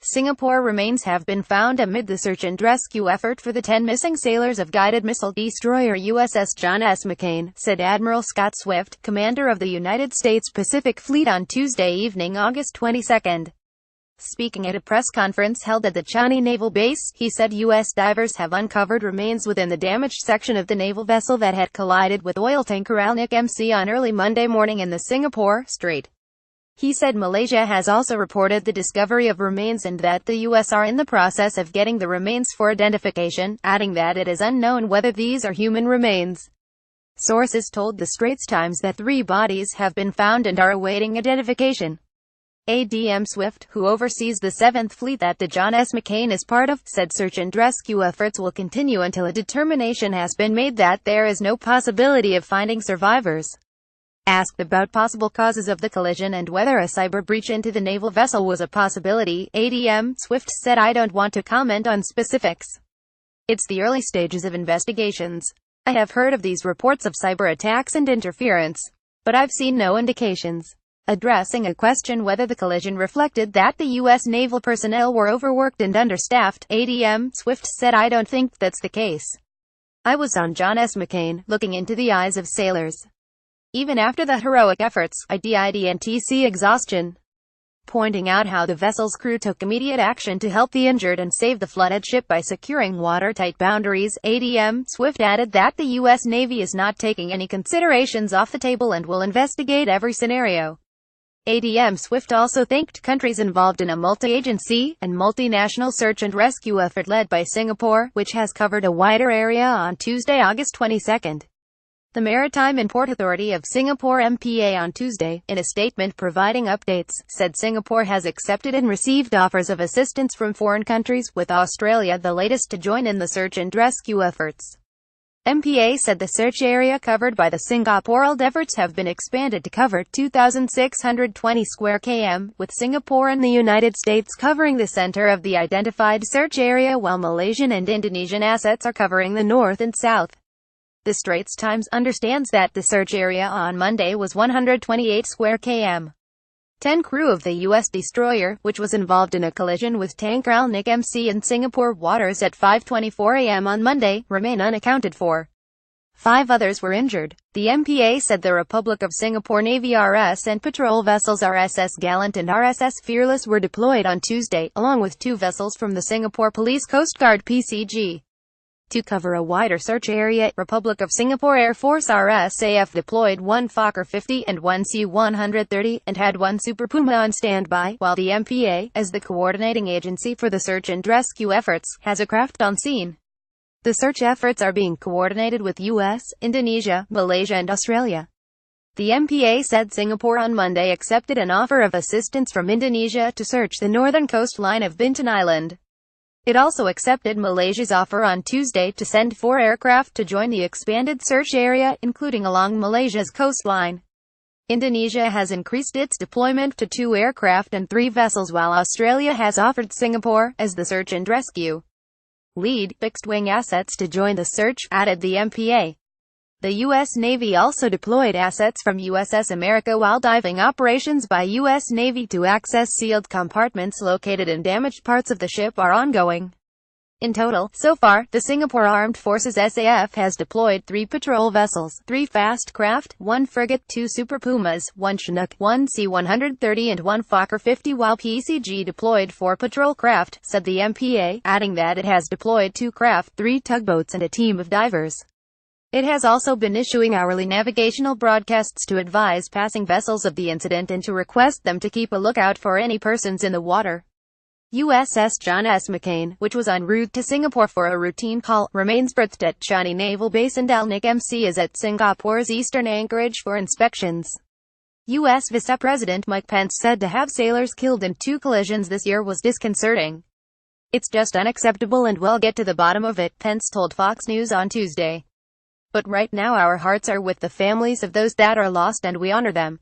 Singapore remains have been found amid the search and rescue effort for the 10 missing sailors of guided missile destroyer USS John S. McCain, said Admiral Scott Swift, commander of the United States Pacific Fleet on Tuesday evening, August 22. Speaking at a press conference held at the Changi Naval Base, he said U.S. divers have uncovered remains within the damaged section of the naval vessel that had collided with oil tanker mcca on early Monday morning in the Singapore Strait. He said Malaysia has also reported the discovery of remains and that the U.S. are in the process of getting the remains for identification, adding that it is unknown whether these are human remains. Sources told the Straits Times that 3 bodies have been found and are awaiting identification. ADM Swift, who oversees the 7th Fleet that the John S. McCain is part of, said search and rescue efforts will continue until a determination has been made that there is no possibility of finding survivors. Asked about possible causes of the collision and whether a cyber breach into the naval vessel was a possibility, ADM Swift said, "I don't want to comment on specifics. It's the early stages of investigations. I have heard of these reports of cyber attacks and interference, but I've seen no indications." Addressing a question whether the collision reflected that the U.S. naval personnel were overworked and understaffed, ADM Swift said, "I don't think that's the case. I was on John S. McCain, looking into the eyes of sailors. Even after the heroic efforts, I didn't see exhaustion." Pointing out how the vessel's crew took immediate action to help the injured and save the flooded ship by securing watertight boundaries, ADM Swift added that the U.S. Navy is not taking any considerations off the table and will investigate every scenario. ADM Swift also thanked countries involved in a multi-agency and multinational search and rescue effort led by Singapore, which has covered a wider area on Tuesday, August 22. The Maritime and Port Authority of Singapore (MPA) on Tuesday, in a statement providing updates, said Singapore has accepted and received offers of assistance from foreign countries, with Australia the latest to join in the search and rescue efforts. MPA said the search area covered by the Singapore-led efforts have been expanded to cover 2,620 square km, with Singapore and the United States covering the center of the identified search area while Malaysian and Indonesian assets are covering the north and south. The Straits Times understands that the search area on Monday was 128 square km. 10 crew of the U.S. destroyer, which was involved in a collision with tanker mcca in Singapore waters at 5:24 a.m. on Monday, remain unaccounted for. 5 others were injured. The MPA said the Republic of Singapore Navy RS and patrol vessels RSS Gallant and RSS Fearless were deployed on Tuesday, along with 2 vessels from the Singapore Police Coast Guard (PCG). To cover a wider search area, Republic of Singapore Air Force RSAF deployed 1 Fokker 50 and 1 C-130, and had 1 Super Puma on standby, while the MPA, as the coordinating agency for the search and rescue efforts, has a craft on scene. The search efforts are being coordinated with US, Indonesia, Malaysia and Australia. The MPA said Singapore on Monday accepted an offer of assistance from Indonesia to search the northern coastline of Bintan Island. It also accepted Malaysia's offer on Tuesday to send 4 aircraft to join the expanded search area, including along Malaysia's coastline. Indonesia has increased its deployment to 2 aircraft and 3 vessels, while Australia has offered Singapore, as the search and rescue lead, fixed-wing assets to join the search, added the MPA. The U.S. Navy also deployed assets from USS America while diving operations by U.S. Navy to access sealed compartments located in damaged parts of the ship are ongoing. In total, so far, the Singapore Armed Forces SAF has deployed 3 patrol vessels, 3 fast craft, 1 frigate, 2 Super Pumas, 1 Chinook, 1 C-130 and 1 Fokker 50, while PCG deployed 4 patrol craft, said the MPA, adding that it has deployed 2 craft, 3 tugboats and a team of divers. It has also been issuing hourly navigational broadcasts to advise passing vessels of the incident and to request them to keep a lookout for any persons in the water. USS John S. McCain, which was en route to Singapore for a routine call, remains berthed at Changi Naval Base, and mcca is at Singapore's eastern anchorage for inspections. U.S. Vice President Mike Pence said to have sailors killed in 2 collisions this year was disconcerting. "It's just unacceptable and we'll get to the bottom of it," Pence told Fox News on Tuesday. "But right now our hearts are with the families of those that are lost and we honor them."